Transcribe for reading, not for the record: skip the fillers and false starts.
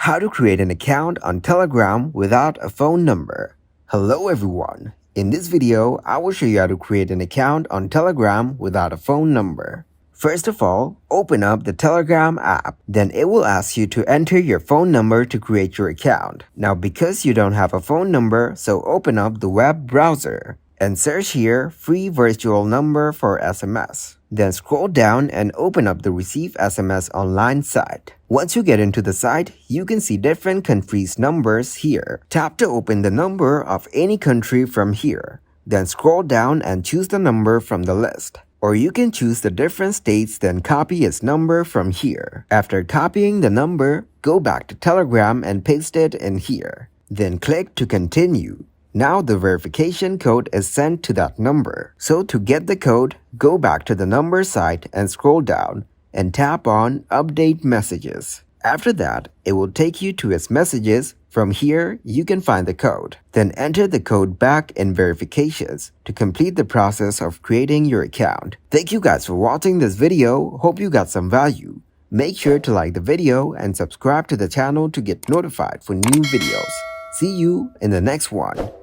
How to create an account on Telegram without a phone number. Hello everyone. In this video, I will show you how to create an account on Telegram without a phone number. First of all, open up the Telegram app. Then it will ask you to enter your phone number to create your account. Now because you don't have a phone number, so open up the web browser and search here free virtual number for SMS. Then scroll down and open up the Receive SMS online site. Once you get into the site, you can see different countries' numbers here. Tap to open the number of any country from here. Then scroll down and choose the number from the list. Or you can choose the different states, then copy its number from here. After copying the number, go back to Telegram and paste it in here. Then click to continue. Now the verification code is sent to that number. So to get the code, go back to the number site and scroll down and tap on Update Messages. After that, it will take you to its messages. From here, you can find the code. Then enter the code back in verifications to complete the process of creating your account. Thank you guys for watching this video. Hope you got some value. Make sure to like the video and subscribe to the channel to get notified for new videos. See you in the next one.